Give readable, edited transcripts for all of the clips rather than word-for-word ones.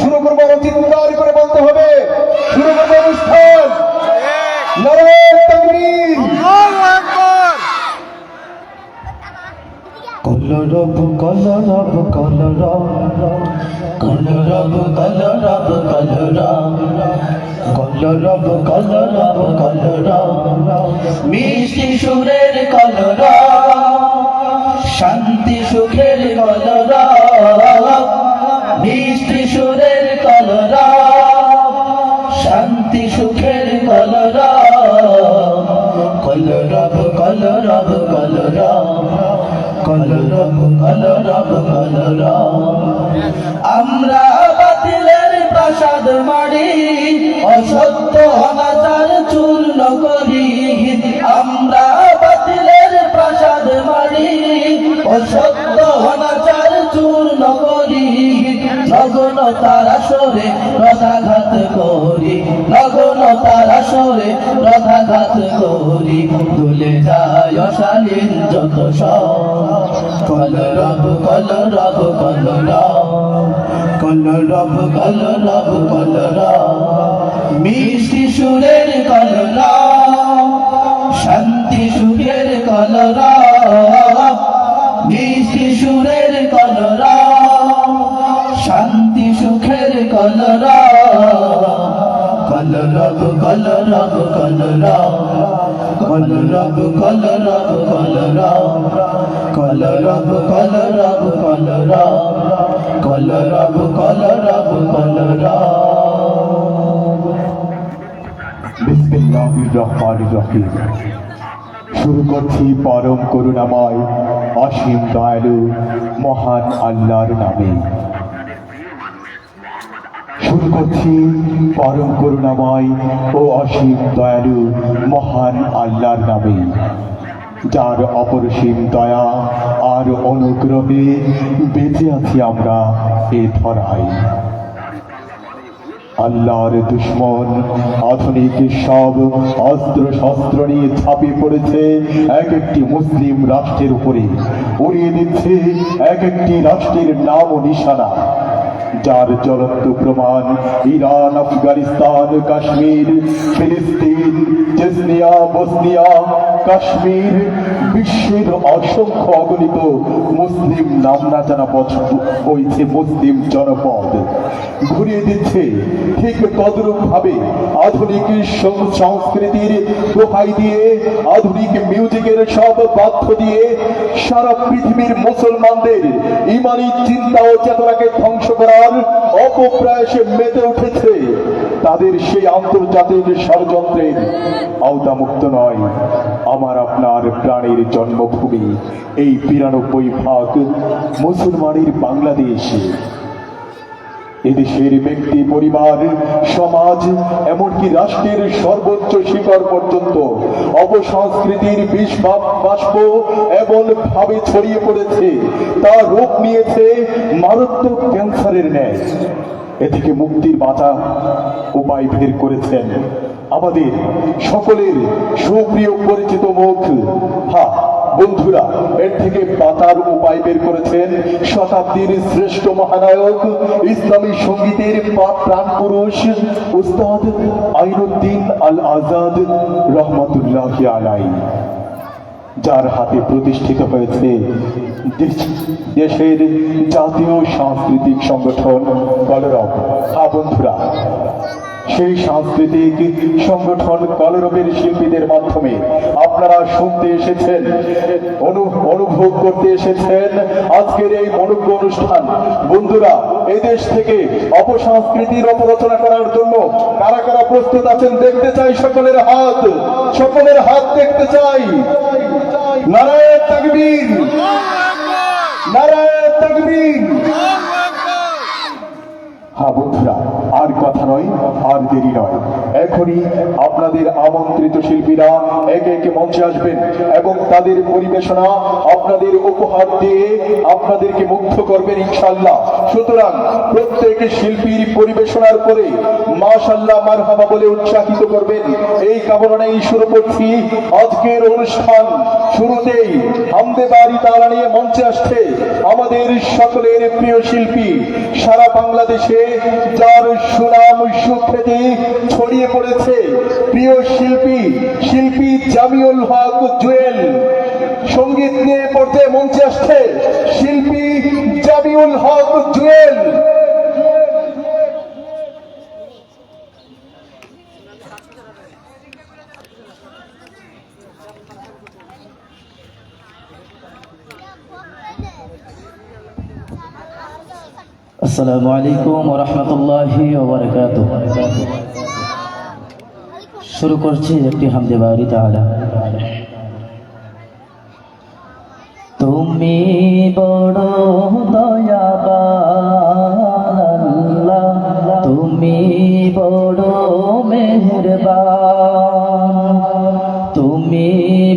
শুরু করবো, চিৎকার করে বলতে হবে, শুরু করবো অনুষ্ঠান। নারায়ে তাকবীর। কলরব কলরব কলরব কলরব কলরব কলরব কলরব কলরব কলরব মিষ্টি সুরের কলরব শান্তি সুখের কলরব মিষ্টি সুরের কলরব শান্তি সুখের কলরব কলরব কলরব কলরব কলরব কলরব কলরব আমরা বাতিলের প্রাসাদ মারি অসত্য অনাচার চূর্ণ করি আমরা বাতিলের প্রাসাদ মারি অসত্য অনাচার চূর্ণ করি নগ্নতার আসরে রথাঘাত করি নগ্নতার আসরে রথাঘাত করি দুলে যায় অশালীন যত সব কলরব কলরব কলরব কলরব কলরব কলরব মিষ্টি সুরের কলরব শান্তি সুখের কলরব মিষ্টি সুরের কলরব শান্তি সুখের কলরব কলরব কলরব কলরব কলরব কলরব কলরব কলরব কলরব কলরব কলরব কলরব বিসমিল্লাহির রহমানির রহিম। শুরু করছি পরম করুণাময় অসীম দয়ালু মহান আল্লাহর নামে। শুরু করছি পরম করুণাময় ও অসীম দয়ালু মহান আল্লাহর নামে, যার অপরিসীম দয়া আর অনুগ্রহে বেঁচে আছি আমরা এ ধরায়। আল্লাহর দুশ্মন আধুনিক সব অস্ত্র শস্ত্র নিয়ে ঝাঁপিয়ে পড়েছে এক একটি মুসলিম রাষ্ট্রের উপরে, উড়িয়ে দিচ্ছে এক একটি রাষ্ট্রের নাম ও নিশানা, যার জ্বলন্ত প্রমাণ ইরান, আফগানিস্তান, কাশ্মীর, ফিলিস্তিন, চেচনিয়া, বসনিয়া, কাশ্মীর, বিশ্বের অসংখ্য অগণিত মুসলিম নাম না জানা বইছে মুসলিম জনপদ ঘুরিয়ে দিচ্ছে। ঠিক তদ্রূপ ভাবে আধুনিক সংস্কৃতির দোহাই দিয়ে, আধুনিক মিউজিকের সব বাধ্য দিয়ে সারা পৃথিবীর মুসলমানদের ইমানি চিন্তা ও চেতনাকে ধ্বংস করার অপপ্রয়াসে মেতে উঠেছে। তাদের সেই আন্তর্জাতিক ষড়যন্ত্রের আওতামুক্ত নয় আমার আপনার প্রাণের জন্মভূমি এই ৯২% মুসলমানের বাংলাদেশ। এদেশের ব্যক্তি, পরিবার, সমাজ, এমনকি রাষ্ট্রের সর্বোচ্চ শিখর পর্যন্ত অপসংস্কৃতির বিষ বাষ্প এমন ভাবে ছড়িয়ে পড়েছে, তা রূপ নিয়েছে মারাত্মক ক্যান্সারের ন্যায়। এ থেকে মুক্তির বাঁচা উপায় বের করেছেন আমাদের সকলের সুপ্রিয় পরিচিত মুখ। হ্যাঁ বন্ধুরা, এর থেকে বাঁচার উপায় বের করেছেন শতাব্দীর শ্রেষ্ঠ মহানায়ক, ইসলামী সঙ্গীতের প্রাণ পুরুষ উস্তাদ আইনুদ্দিন আল আজাদ রহমতুল্লাহি আলাইহি, যার হাতে প্রতিষ্ঠিত হয়েছে দেশের জাতীয় সাংস্কৃতিক সংগঠন কলরব। হ্যাঁ বন্ধুরা, সেই সাংস্কৃতিক সংগঠন কলরবের শিল্পীদের মাধ্যমে আপনারা শুনতে এসেছেন, অনুভব করতে এসেছেন আজকের এই মনোজ্ঞ অনুষ্ঠান। বন্ধুরা, এদেশ থেকে অপসংস্কৃতির অপরচনা করার জন্য কারা কারা প্রস্তুত আছেন দেখতে চাই। সকলের হাত দেখতে চাই। নারায়ে তাকবীর, নারায়ে তাকবীর। হ্যাঁ বন্ধুরা, আর কথা নয়, আর দেরি নয়, এখনই আপনাদের আমন্ত্রিত শিল্পীরা একে একে মঞ্চে আসবেন এবং তাদের পরিবেশনা আপনাদের উপহার দিয়ে আপনাদেরকে মুগ্ধ করবেন ইনশাআল্লাহ। সুতরাং প্রত্যেক শিল্পীর পরিবেশনার পরে মাশাআল্লাহ মারহাবা বলে উৎসাহিত করবেন, এই কামনা নিয়েই শুরু করছি আজকের অনুষ্ঠান। শুরুতেই হামদে বারি তাআলা নিয়ে মঞ্চে আসছে আমাদের সকলের প্রিয় শিল্পী, সারা বাংলাদেশের যার সুনাম সুখ্যাতি ছড়িয়ে পড়েছে, প্রিয় শিল্পী জামিউল হক জুয়েল। সঙ্গীত নিয়ে পড়তে মঞ্চে আসছে শিল্পী জামিউল হক জুয়েল। আসসালামু আলাইকুম ওয়া রাহমাতুল্লাহি ওয়া বারাকাতুহু। শুরু করছি একটি হামদে বারি তাআলা। তুমি বড় দয়াবান আল্লাহ, তুমি বড় মেহেরবান, তুমি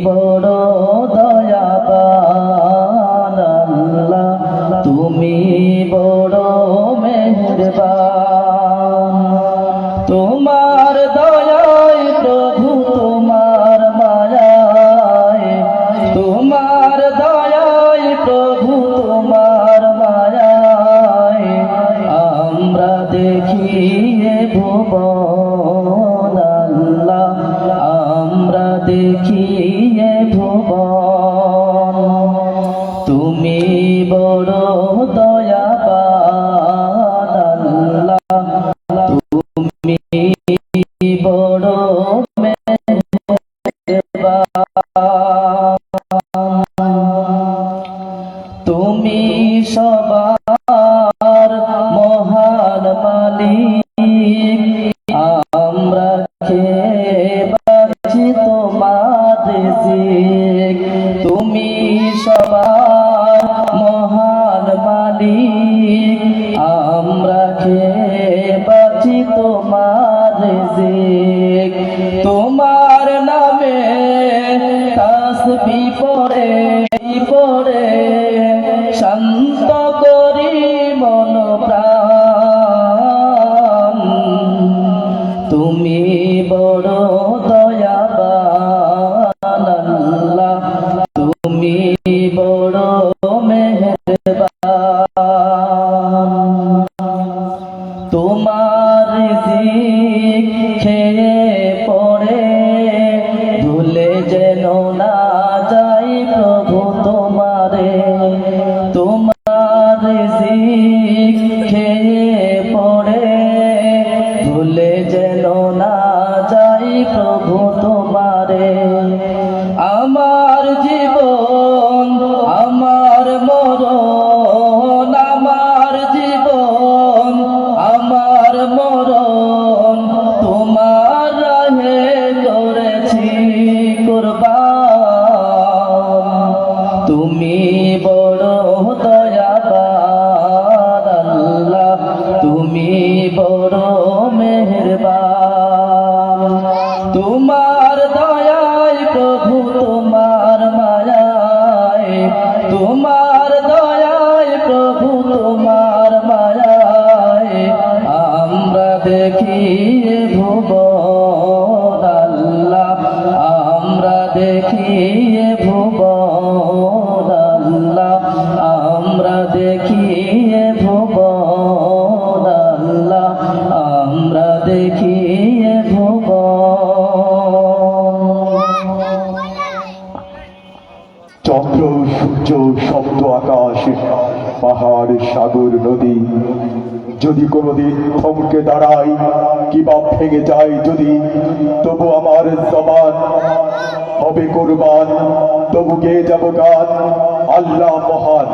বড় দয়াবান আল্লাহ, তুমি বড় মেহেরবান। তোমার দয়ায় প্রভু, তোমার মায়ায়, তোমার দয়ায় প্রভু, তোমার মায়ায় আমরা দেখি এ ভুবন আল্লাহ, আমরা দেখি এ ভুবন। তুমি বড় দয়াবান আল্লাহ, তুমি বড় মেহেরবান। তুমি সবার মহান মালিক, আমরা খেয়ে বাঁচি তোমার রিজিক। তুমি সবার মহান মালিক, আমরা খেয়ে বাঁচি তোমার রিজিক। তোমার নামে তাসবিহ পড়ে পড়ে শান্ত করি মন প্রাণ। তুমি বড় দয়াবান আল্লাহ, তুমি বড় মেহেরবান। তোমার রিজিক খেয়ে পড়ে ভুলে যেন না যাই প্রভু তোমারে। তোমার রিজিক খেয়ে পড়ে ভুলে যেন না যাই প্রভু তোমারে। আমার জীবন আমার মরণ, আমার জীবন আমার মরণ তোমার রাহে করেছি কুরবান। তুমি বড় দয়াবান আল্লাহ, তুমি বড় মেহেরবান। তোমার দয়ায় প্রভু, তোমার মায়ায়, তোমার দয়ায় প্রভু, তোমার মায়ায় আমরা দেখি ভুবন আল্লাহ, আমরা দেখি ভুবন আল্লাহ, আমরা দেখি ভুবন আল্লাহ, আমরা দেখি ভুবন। চন্দ্র সূর্য শব্দ আকাশ পাহাড় সাগর নদী যদি কোনোদিন থমকে দাঁড়ায় কিংবা ভেঙে যায় যদি, তবু আমার জবান হবে কুরবান, তবু গেয়ে যাব গান আল্লাহ মহান।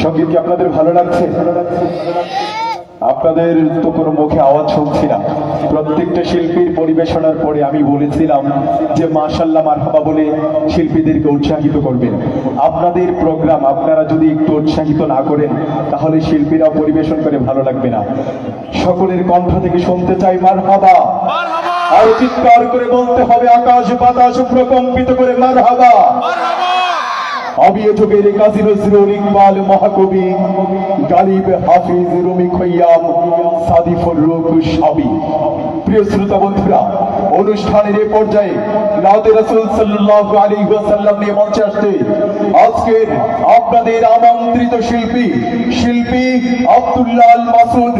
সঙ্গীত কি আপনাদের ভালো লাগছে? আপনাদের তো কোনো মুখে আওয়াজ শুনছি না। প্রত্যেকটা শিল্পীর পরিবেশনার পরে আমি বলেছিলাম যে মাশাআল্লাহ মারহাবা বলে শিল্পীদেরকে উৎসাহিত করবেন। আপনাদের প্রোগ্রাম আপনারা যদি একটু উৎসাহিত না করেন তাহলে শিল্পীরা পরিবেশন করে ভালো লাগবে না। সকলের কণ্ঠ থেকে শুনতে চাই মারহাবা, আর চিৎকার করে বলতে হবে আকাশ বাতাস প্রকম্পিত করে মারহাবা। অভিযোগের কাজী নজরুল ইকবাল মহাকবি, গালিব হাফিজ রুমি খৈয়াম, সাদি ফররুখ সাবি। প্রিয় শ্রোতা বন্ধুরা, অনুষ্ঠানের এ পর্যায়ে নাতে রাসূল সাল্লাল্লাহু আলাইহি ওয়াসাল্লাম নিয়ে মঞ্চে আসছে আজকের আপনাদের আমন্ত্রিত শিল্পী আব্দুল্লাহ আল মাসুদ,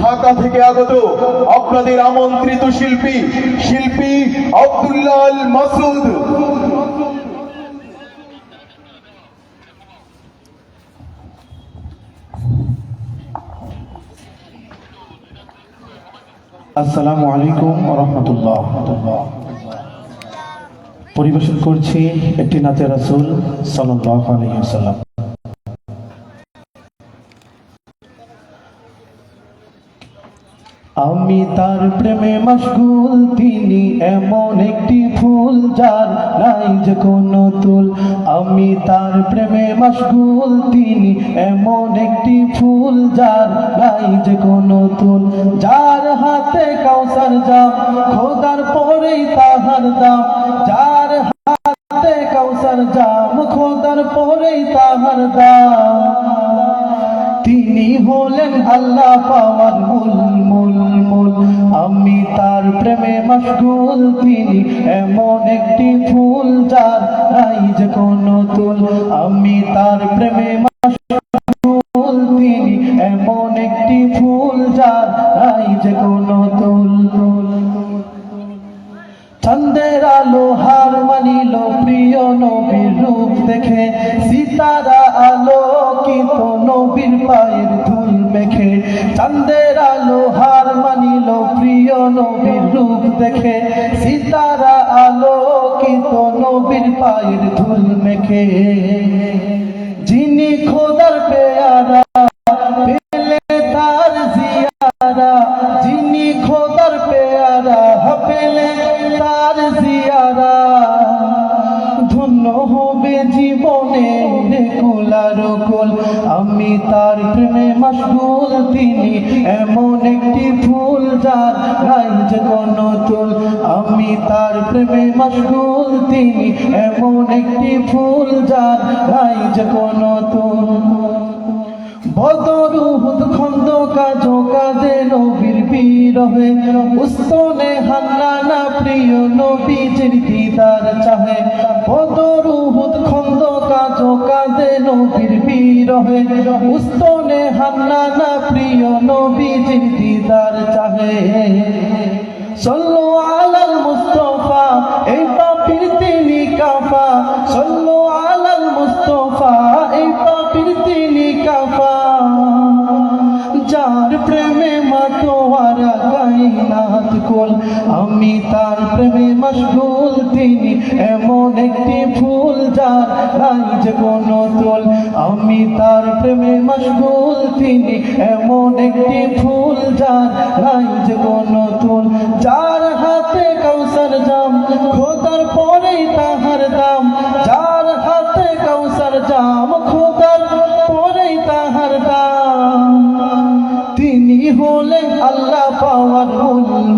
ঢাকা থেকে আগত আপনাদের আমন্ত্রিত শিল্পী আব্দুল্লাহ আল মাসুদ। আসসালামু আলাইকুম ওয়া রাহমাতুল্লাহ। পরিবেশন করছি একটি নাতে রাসূল সাল্লাল্লাহু আলাইহি ওয়াসাল্লাম। আমি তার প্রেমে মশগুল, তিনি এমন একটি ফুল যার নাই যে কোনো তুল। আমি তার প্রেমে মশগুল, তিনি এমন একটি ফুল যার নাই যে কোনো তুল। যার হাতে কাউসার জাম, খোদার পরেই তাহার দাম। যার হাতে কাউসার জাম, খোদার পরেই তাহার দাম। তিনি হলেন আল্লাহ পাওয়ার মূল। আমি তার প্রেমে মশগুল, তিনি এমন একটি ফুল যার নাই যে কোনো তুল। আমি তার প্রেমে মশগুল, তিনি এমন একটি ফুল যার নাই যে কোনো তুল। চন্দ্রের আলো হার মানিল প্রিয় নবীর রূপ দেখে, সিতারা আলোকিত নবীর পায়ের ধুল মেখে। চন্দ্রের আলো হার মানিল প্রিয় নবীর রূপ দেখে, সিতারা আলোকিত নবীর পায়ের ধুল মেখে। যিনি খোদার পেয়ারা, পেলে তার জিয়ারা। যিনি খোদার পেয়ারা, পেলে তার জিয়ারা। ধন্য হবে জীবনে কুলার কুল। আমি তার প্রেমে মশগুল, তিনি এমন একটি ফুল যার নাই যে কোনো তুল। আমি তার প্রেমে মশগুল, তিনি এমন একটি ফুল যার নাই যে কোনো তুল। বদর উহুদ খন্দকা কাঁদে নবীর বিরহে, উস্তনে হান্নানা প্রিয় নবীজির দিদার চাহে। বদর উহুদ খন্দকা কাঁদে নবীর বিরহে, উস্তনে হান্নানা প্রিয় নবীজির দিদার চাহে। সল্লু আলাল মুস্তাফা, এই পাপীর তিনি কাফা। সল্লু আলাল মুস্তাফা, এই পাপীর তিনি কাফা। যার প্রেমে মাতোয়ারা কায়নাত কুল। আমি তার প্রেমে মশগুল, তিনি এমন একটি ফুল যার নাই যে কোনো তুল। আমি তার প্রেমে মশগুল, তিনি এমন একটি ফুল যার নাই যে কোনো তুল। যার হাতে কাউসার জাম, খোদার পরেই তাহার দাম। যার হাতে কাউসার জাম, খোদার পরেই তাহার দাম। তিনি হলেন আল্লাহ পাওয়ার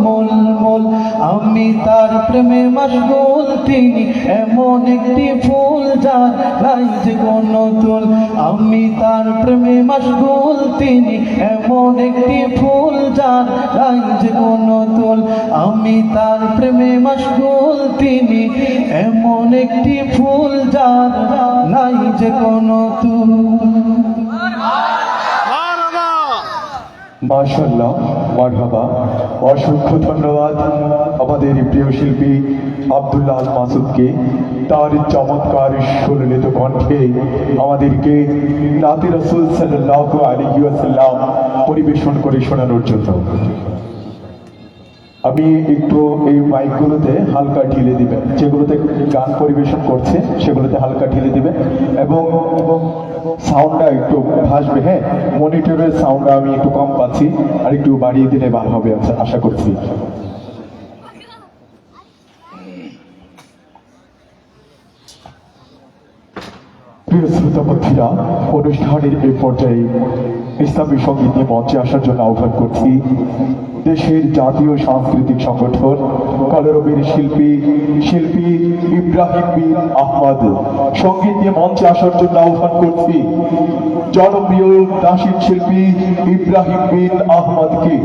মূল। আমি তার প্রেমে মশগুল, তিনি এমন একটি ফুল যার নাই যে কোনো তুল। আমি তার প্রেমে মশগুল, তিনি এমন একটি ফুল যার নাই যে কোনো তুল। আমি তার প্রেমে মশগুল, তিনি এমন একটি ফুল যার নাই যে কোনো তুল। মাশাআল্লাহ, মারহাবা। অসংখ্য ধন্যবাদ আমাদের প্রিয় শিল্পী আব্দুল্লাহ আল মাসুদকে, তার চমৎকার সুললিত কণ্ঠে আমাদেরকে নাতে রাসূল সাল্লাল্লাহু আলাইহি ওয়াসাল্লাম পরিবেশন করে শোনানোর জন্য। আমি একটু এই মাইকগুলোতে হালকা ঢিলে দিবেন, যেগুলোতে গান পরিবেশন করছে সেগুলোতে হালকা ঢিলে দিবেন এবং সাউন্ডটা একটু ভাসবে। হ্যাঁ, মনিটরের সাউন্ডটা আমি একটু কম পাচ্ছি, আর একটু বাড়িয়ে দিলে ভালো হবে আশা করছি। প্রিয় শ্রোতাবন্ধুরা, অনুষ্ঠানের এই পর্যায়ে ইসলামী সঙ্গীত নিয়ে মঞ্চে আসার জন্য আহ্বান করছি দেশের জাতীয় সাংস্কৃতিক সংগঠন কলরবের শিল্পী ইব্রাহিম বিন আহমদ। সঙ্গীত নিয়ে মঞ্চে আসার জন্য আহ্বান করছি জনপ্রিয় নাশিদ শিল্পী ইব্রাহিম বিন আহমদকে।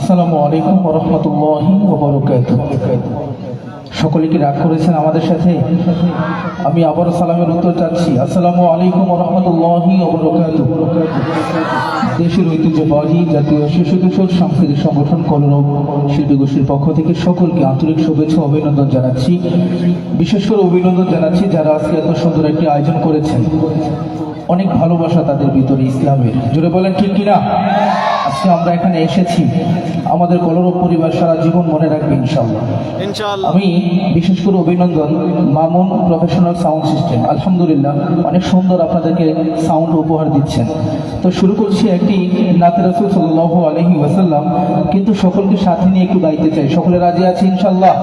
আসসালামু আলাইকুম ওয়া রাহমাতুল্লাহি ওয়া বারাকাতুহু। সকলে কি রাগ করেছেন আমাদের সাথে? আমি আবার সালামের উত্তর চাচ্ছি। আসসালামু আলাইকুম ওয়া রাহমাতুল্লাহি ওয়া বারাকাতুহু। দেশের ঐতিহ্যবাহী জাতীয় শিশু কিশোর সাংস্কৃতিক সংগঠন কলরব শিল্পী গোষ্ঠীর পক্ষ থেকে সকলকে আন্তরিক শুভেচ্ছা ও অভিনন্দন জানাচ্ছি। বিশেষ করে অভিনন্দন জানাচ্ছি যারা আজকে এত সুন্দর একটি আয়োজন করেছেন। অনেক ভালোবাসা তাদের ভিতরে ইসলামের, জোরে বলেন ঠিক কিনা? আজকে আমরা এখানে এসেছি, আমাদের কলরব পরিবার সারা জীবন মনে রাখবে ইনশাআল্লাহ। আমি বিশেষ করে অভিনন্দন মামুন প্রফেশনাল সাউন্ড সিস্টেম, আলহামদুলিল্লাহ অনেক সুন্দর আপনাদেরকে সাউন্ড উপহার দিচ্ছেন। তো শুরু করছি একটি নাতে রাসূল সাল্লাল্লাহু আলাইহি ওয়াসাল্লাম, কিন্তু সকলকে সাথে নিয়ে একটু গাইতে চাই। সকলে রাজি আছে ইনশাআল্লাহ?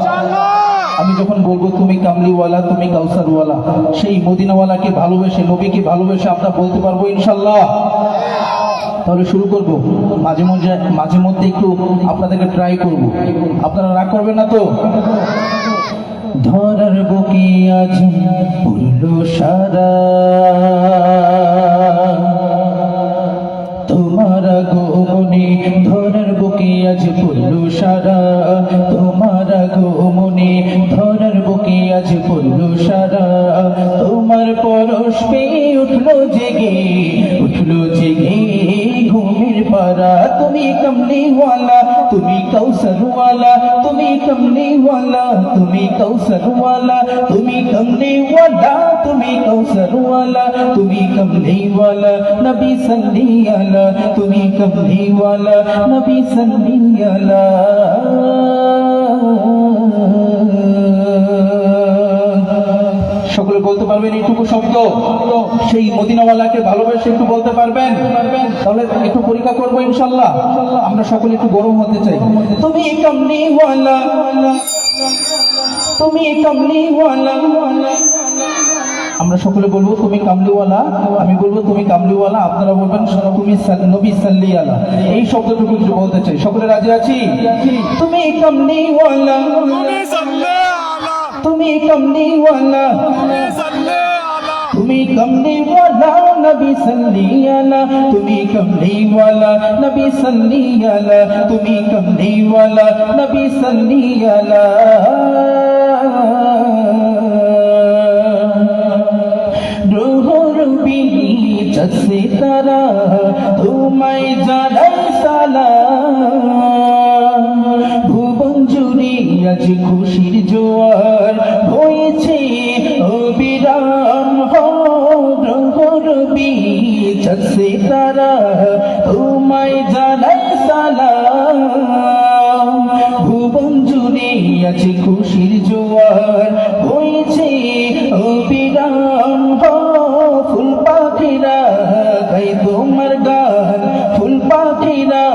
আমি যখন বলবো তুমি কামলিওয়ালা তুমি কাউসারওয়ালা, সেই মদিনাওয়ালাকে ভালোবেসে নবীকে ভালোবেসে আমরা বলতে পারবো ইনশাআল্লাহ। তাহলে শুরু করব। মাঝে মধ্যে একটু আপনাদেরকে ট্রাই করব, আপনারা রাগ করবেন না তো? ধরার বুকে আজ পুরলো সারা তোমার গোমনে, ধরার বুকে আজ পুরলো সারা তোমার গোমনে, ধরার বুকে আজ পুরলো সারা তোমার পরশ পেয়ে উঠলো জেগে ঘুমের পারা। তুমি কমলিওয়ালা তুমি কাউসারওয়ালা, তুমি কমলিওয়ালা তুমি কাউসারওয়ালা, তুমি কমলিওয়ালা তুমি কাউসারওয়ালা, তুমি কমলিওয়ালা নবী সাল্লি আলা, তুমি কমলিওয়ালা নবী সাল্লি আলা। সকলে বলতে পারবেন এইটুকু শব্দ? সেই মদিনাওয়ালাকে ভালোবেসে একটু বলতে পারবেন? তাহলে একটু পরীক্ষা করবো ইনশাআল্লাহ। আমরা সকলে একটু গরম হতে চাই। তুমি কমলিওয়ালা তুমি কমলিওয়ালা, আমরা সকলে বলবো তুমি কামলিওয়ালা, আমি বলবো তুমি কামলিওয়ালা, আপনারা বলবেন তুমি নবী সাল্লি আলা। এই শব্দটুকু একটু বলতে চাই। সকলে রাজি আছি? তুমি কামলিওয়ালা তুমি কমলিওয়ালা তুমি কমলিওয়ালা নবী সাল্লি আলা, তুমি কমলিওয়ালা নবী সাল্লি আলা, তুমি কমলিওয়ালা নবী সাল্লি আলা। জসে তারা তোমায় জানাই সালাম, ভুবন জুড়ে আজ খুশির জোয়ার হয়েছে অবিরাম। রবি জসে তারা তোমায় জানাই সালাম, ভুবন জুড়ে আজ খুশির জোয়ার হয়েছে অবিরাম। ফুল পাখিরা গাই তোমার গান, ফুল পাখিরা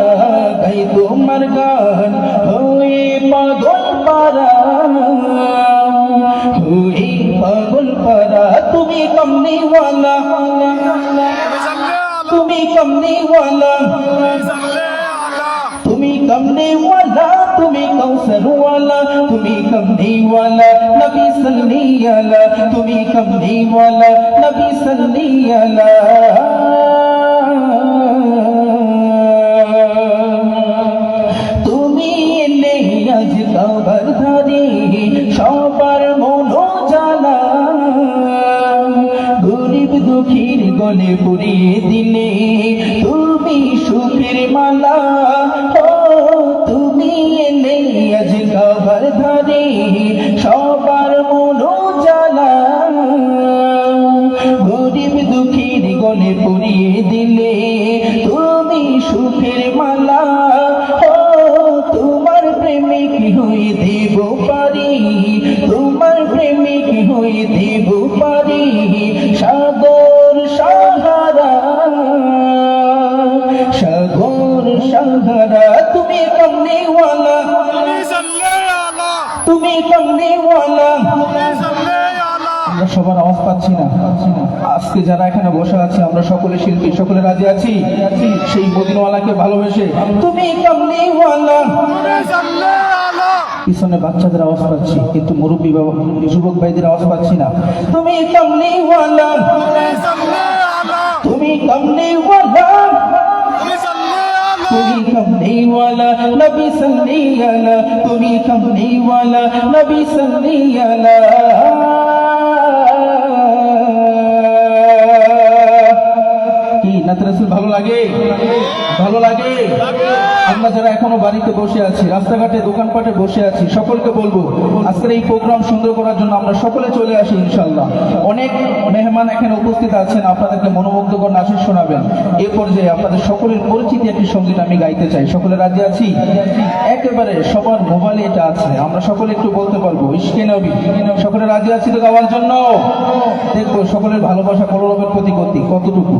গাই তোমার গান, হয়ে পাগল পারা হয়ে পাগল পারা। তুমি কমলিওয়ালা তুমি কমলিওয়ালা তুমি কমলিওয়ালা তুমি কাউসারওয়ালা, তুমি কমলিওয়ালা নবী সাল্লি আলা, তুমি কমলিওয়ালা নবী সাল্লি আলা। তুমি এলে আজ কাবার ধারে সবার মন জ্বালা, গরিব দুঃখীর গলে পুড়িয়ে দিলে তুমি সুখের মালা। তুমি এলে আজ কাবার ধারে সবার মন জ্বালা, গরিব দুঃখীর গলে পুড়িয়ে দিলে তুমি সুখের মালা। তোমার প্রেমিক হয়ে দেব পারি, তোমার প্রেমিক হয়ে দেব পারি সাগর সাহারা, সাগর সাহারা। তুমি কমলিওয়ালা তুমি কমলিওয়ালা। আমরা সবার আওয়াজ পাচ্ছি না। আজকে যারা এখানে বসে আছে আমরা সকলে শিল্পী, সকলে রাজি আছি সেই মদিনাওয়ালাকে ভালোবেসে তুমি কামলিওয়ালা। পিছনে বাচ্চাদের আওয়াজ পাচ্ছি, কিন্তু মুরব্বী যুবক ভাইদের আওয়াজ পাচ্ছি না। তুমি কামলিওয়ালা তুমি কামলিওয়ালা তুমি কামলিওয়ালা নবী সাল্লি আলা, তুমি কামলিওয়ালা নবী সাল্লি আলা। কি নাত রাসূল ভালো লাগে? ভালো লাগে? আমরা যারা এখনো বাড়িতে বসে আছি, রাস্তাঘাটে দোকানপাটে বসে আছি, সকলকে বলবো আজকের এই প্রোগ্রাম সুন্দর করার জন্য আমরা সকলে চলে আসি ইনশাআল্লাহ। অনেক মেহমান এখানে উপস্থিত আছেন, আপনাদেরকে মনোমুগ্ধকর নাচ শোনাবেন। এই পর্যায়ে আপনাদের সকলের পরিচিত একটি সঙ্গীত আমি গাইতে চাই। সকলে রাজি আছি? একেবারে সবার মোবাইলে এটা আছে, আমরা সকলে একটু বলতে পারবো ইশকে নবী। সকলে রাজি আছি তো গাওয়ার জন্য? দেখবো সকলের ভালোবাসা কলরবের প্রতি কতটুকু।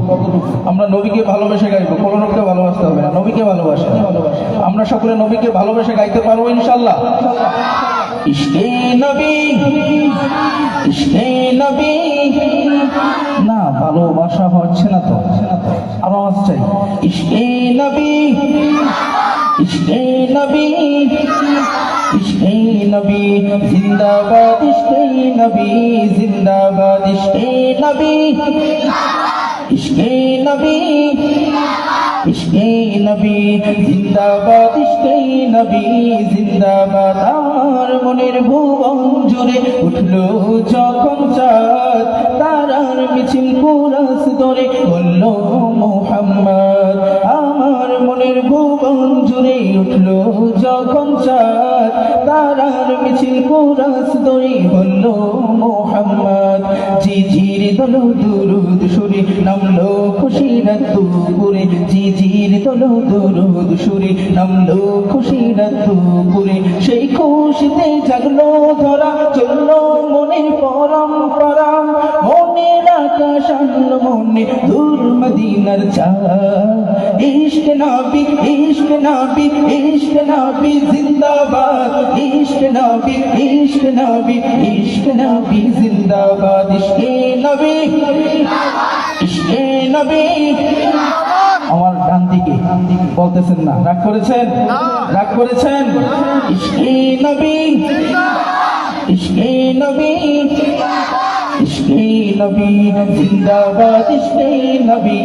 আমরা নবীকে ভালোবেসে গাইবো, কলরবকে ভালোবাসতে হবে না, নবীকে ভালোবাসা। আমরা সকলে নবীকে ভালোবেসে গাইতে পারবো ইনশাআল্লাহ। ইশকে নবী, ইশকে নবী। না ভালোবাসা হচ্ছে না তো, আরো আওয়াজ চাই। ইশকে নবী, ইশকে নবী, ইশকে নবী জিন্দাবাদ, ইশকে নবী জিন্দাবাদ, ইশকে নবী, ইশকে নবী, ইশকে নবী জিন্দাবাদ, ইশকে নবী জিন্দাবাদ। আমার মনের ভুবন জুড়ে উঠলো যখন চাঁদ, তারার মিছিল কুরাস ধরে বলল মুহাম্মদ। আমার মনের ভুবন জুড়ে উঠলো যখন চাঁদ, তারার মিছিল কুরাস ধরে বলল মুহাম্মদ। জিজির দল দুরুদ সুরে নামলো খুশিরাত দুপুরে, জিজির দল দুরুদ সুরে নামলো খুশিরাত দুপুরে। সেই খুশিতে জাগলো ধরা, চললো মনে পরম্পরা, মনের আকাশ আনলো মনে দূর মদিনার চাঁদ। ইশকে নবী, ইশকে নবী, ইশকে নবী জিন্দাবাদ, ইশকে নবী, ইশকে নবী, ইশকে নবী জিন্দাবাদ, ইশকে নবী, ইশকে নবী। আমার ডান দিকে বলতেছেন না, রাগ করেছেন? রাগ করেছেন? ইশকে নবী, ইশকে নবী, ইশকে নবী জিন্দাবাদ, ইশকে নবী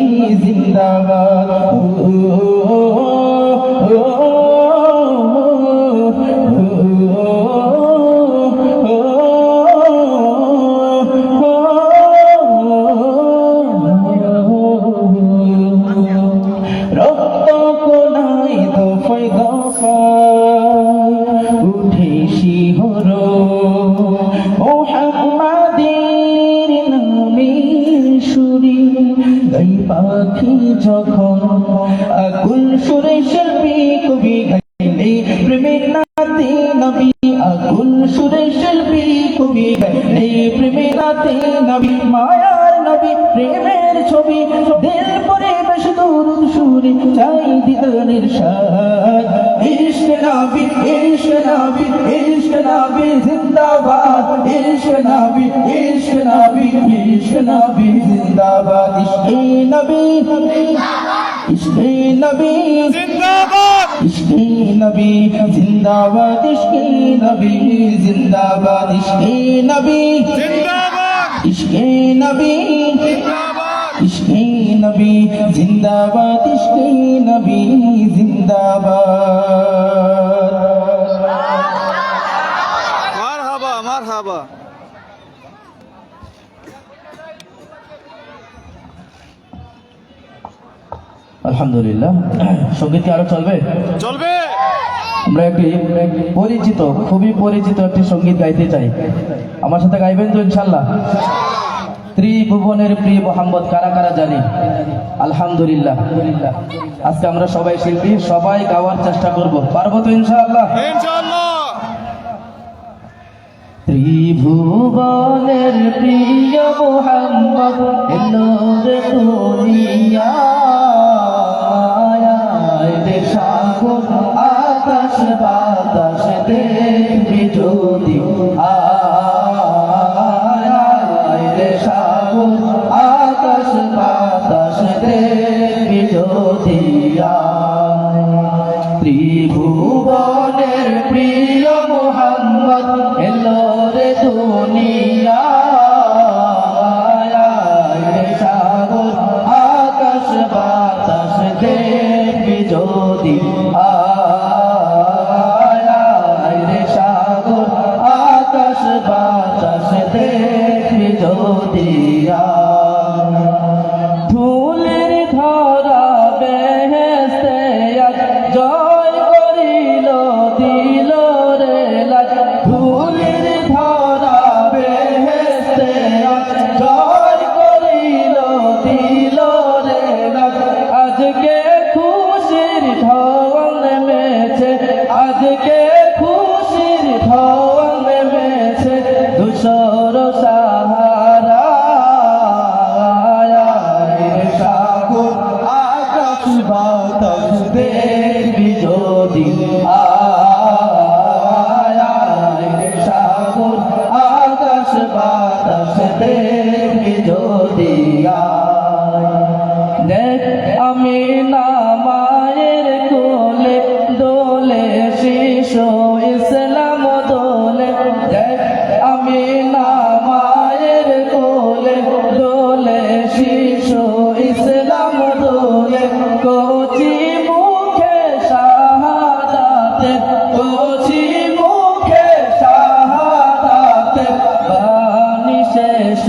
জিন্দাবাদ। রক্ত কোনায় দফায় দফায় উঠে শিহরণ, মুহাম্মাদের নামের সুরে গাই পাখি যখন, আকুল সুরে শিল্পী কবি গাইলে প্রেমের নাতে নবী, আকুল সুরে শিল্পী কবি গাইলে প্রেমের নাতে নবী। মায়ার নবী প্রেমের ছবি, দিল পরিবেশ দুরুদ সুরে চাই দিদারের স্বাদ। ইশকে নবী, ইশকে নবী, ইশকে নবী জিন্দাবাদ, ইশকে নবী, ইশকে নবী, ইশকে নবী জিন্দাবাদ, ইশকে নবী, ইশকে নবী জিন্দাবাদ, ইশকে নবী জিন্দাবাদ, ইশকে নবী জিন্দাবাদ, ইশকে নবী জিন্দাবাদ, ইশকে নবী জিন্দাবাদ, ইশকে নবী জিন্দাবাদ, ইশকে নবী জিন্দাবাদ। মারহাবা মারহাবা। আলহামদুলিল্লাহ। সঙ্গীত কি আরো চলবে? চলবে। আমরা একটি পরিচিত, খুবই পরিচিত একটি সঙ্গীত গাইতে চাই। আমার সাথে গাইবেন তো ইনশাল্লাহ? ত্রিভুবনের প্রিয় মোহাম্মদ কারা কারা জানি? আলহামদুলিল্লাহ। আজকে আমরা সবাই শিল্পী, সবাই গাওয়ার চেষ্টা করব, পারবো তো ইনশাআল্লাহ? ইনশাআল্লাহ। ত্রিভুবনের প্রিয় মোহাম্মদ এলো রে দুনিয়ায়, সাগর আকাশ বাতাস দেখবি যদি আয় রে, সাগর আকাশ বাতাস দেখবি যদি আয়। ত্রিভুবনের প্রিয় মোহাম্মদ এলো রে দুনিয়ায়, সাগর আকাশ বাতাস দেখবি যদি শিশু ইসলাম দোলে কচি মুখে শাহাদাতে কচি মুখে শাহাদাতে বাণী শেষ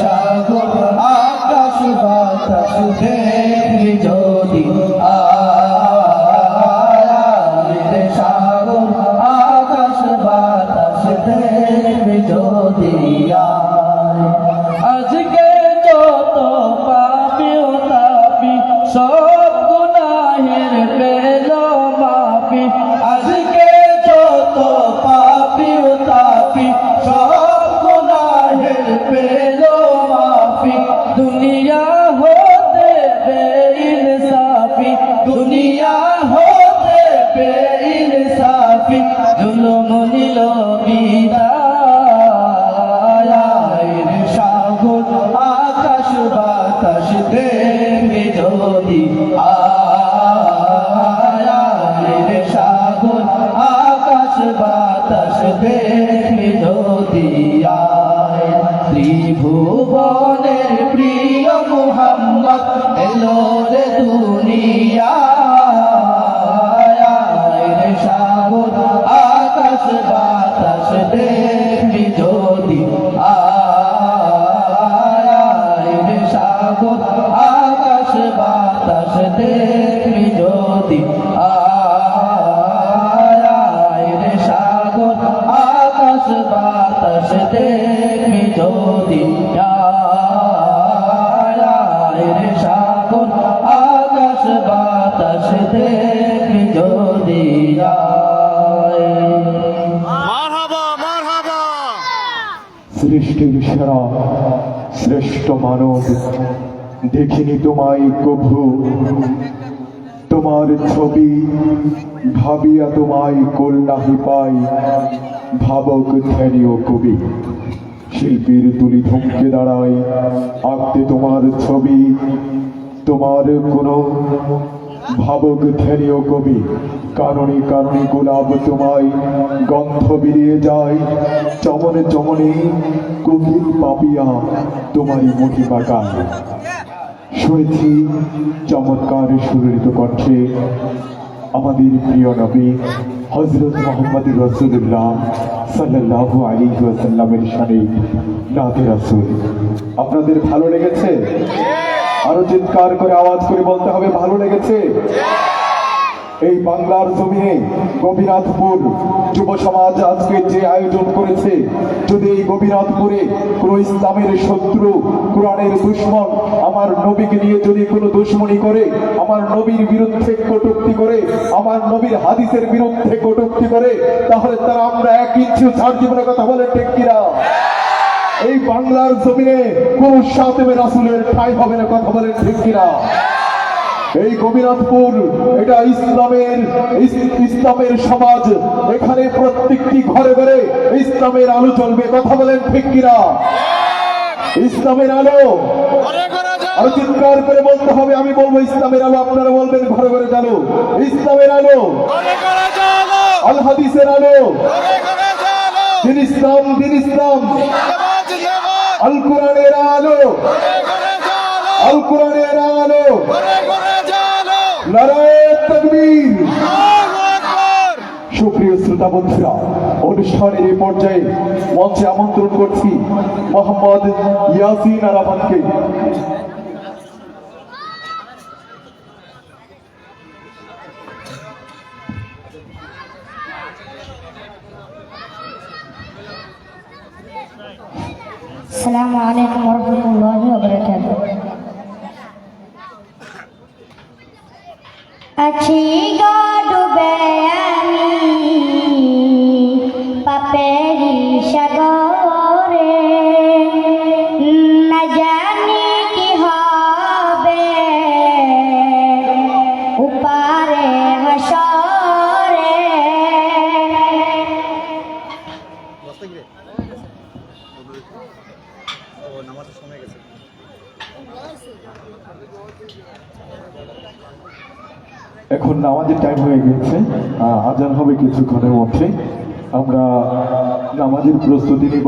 সাগর আকাশ বাতাস দেখবি যদি সাগর আকাশ বাতাস দেখবি যদি আজকে যত পাপি ও তাপি সব গুনাহের পেল মাপি আজকে যত পাপি ও তাপি সব গুনাহের পেল মাপি দুনিয়া হতে বেইনসাফি দুনিয়া হতে বেইনসাফি জুলুম নিল বিদায় সাগর আকাশ বাতাস দেখবি যদি সাগর আকাশ বাতাস দেখবি যদি ত্রিভুবনের প্রিয় মুহাম্মদ এলো রে দুনিয়া সাগর আকাশ বাতাস দেখবি যদি সাগর আকাশ বাতাস দেখবি যদি সাগর আকাশ বাতাস দেখবি যদি সাগর আকাশ বাতাস দেখবি যদি মারহাবা মারহাবা। সৃষ্টির সেরা শ্রেষ্ঠ মানব দেখিনি তোমায় কভু তোমার ছবি ভাবিয়া তোমায় কল্যাণী পাই ভাবক ধ্যানীয় কবি শিল্পীর তুলি ধমকে দাঁড়ায় আঁকতে তোমার ছবি তোমার কোন ভাবক ধ্যানীয় কবি কারণে কারণে গোলাপ তোমায় গন্ধ বেরিয়ে যায় চমনে চমনে কোকিল পাপিয়া তোমারই মহিমা গায় শুনেছি চমৎকার সুরিত কণ্ঠে আমাদের প্রিয় নবী হযরত মুহাম্মদ রাসূলুল্লাহ সাল্লাল্লাহু আলাইহি ওয়াসাল্লামের শানে নাতে রাসূল। আপনাদের ভালো লেগেছে? আরো চিৎকার করে আওয়াজ করে বলতে হবে ভালো লেগেছে। এই বাংলার জমিনে গোপীনাথপুর যুব সমাজ আজকে যে আয়োজন করেছে, যদি এই গোপীনাথপুরে কোনো ইসলামের শত্রু কোরআনের দুশমন আমার নবীকে নিয়ে যদি কোনো দুশমনি করে, আমার নবীর বিরুদ্ধে কটূক্তি করে, আমার নবীর হাদিসের বিরুদ্ধে কটূক্তি করে, তাহলে তারা আমরা এক ইঞ্চিও ছাড় দিব না। কথা বলে ঠিক কিনা? এই বাংলার জমিনে কোন সাতেমে রাসূলের ঠাঁই হবে না। কথা বলে ঠিক কিনা? এই গোপীনাথপুর এটা ইসলামের সমাজ, এখানে প্রত্যেকটি ঘরে ঘরে ইসলামের আলো চলবে। কথা বলেন ঠিক কিনা? ইসলামের আলো আরো চিৎকার করে বলতে হবে। আমি বলবো ইসলামের আলো, আপনারা বলবেন ঘরে ঘরে জ্বালো। ইসলামের আলো, আল হাদিসের আলো, দিন ইসলাম, দিন ইসলাম, আল কোরআনের আলো, আল কোরআনের আলো। নারায়ে তাকবীর। সুপ্রিয় শ্রোতা বন্ধুরা, অনুষ্ঠানের এই পর্যায়ে মঞ্চে আমন্ত্রণ করছি মোহাম্মদ ইয়াসিন আরাফাতকে। আসসালামু আলাইকুম ওয়া রাহমাতুল্লাহি ওয়া বারাকাতুহু। আছি গো ডুবে আমি পাপেরি সাগরে, না জানি কি হবে উপারে হাসরে। এখন নামাজের টাইম হয়ে গেছে, আজান হবে কিছুক্ষণের মধ্যে। আমরা নামাজের প্রস্তুতি নিব।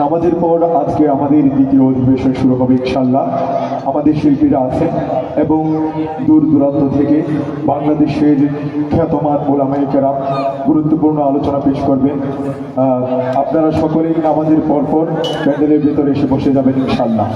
নামাজের পর আজকে আমাদের দ্বিতীয় অধিবেশন শুরু হবে ইনশাল্লাহ। আমাদের শিল্পীরা আছেন এবং দূর দূরান্ত থেকে বাংলাদেশের খ্যাতমান ওলামায়ে কেরাম গুরুত্বপূর্ণ আলোচনা পেশ করবেন। আপনারা সকলেই নামাজের পরপর প্যান্ডেলের ভিতরে এসে বসে যাবেন ইনশাল্লাহ।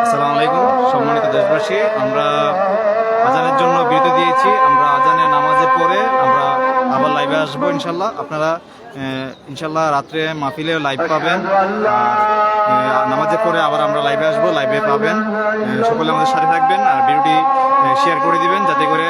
আসসালামু আলাইকুম সম্মানিত দেশবাসী, আমরা আজানের জন্য বিরতি দিয়েছি। আমরা আজানের নামাজের পরে আমরা আবার লাইভে আসবো ইনশাল্লাহ। আপনারা ইনশাল্লাহ রাত্রে মাহফিলে লাইভ পাবেন। নামাজের পরে আবার আমরা লাইভে আসবো, লাইভে পাবেন। সকলে আমাদের সাথে থাকবেন আর ভিডিওটি শেয়ার করে দিবেন যাতে করে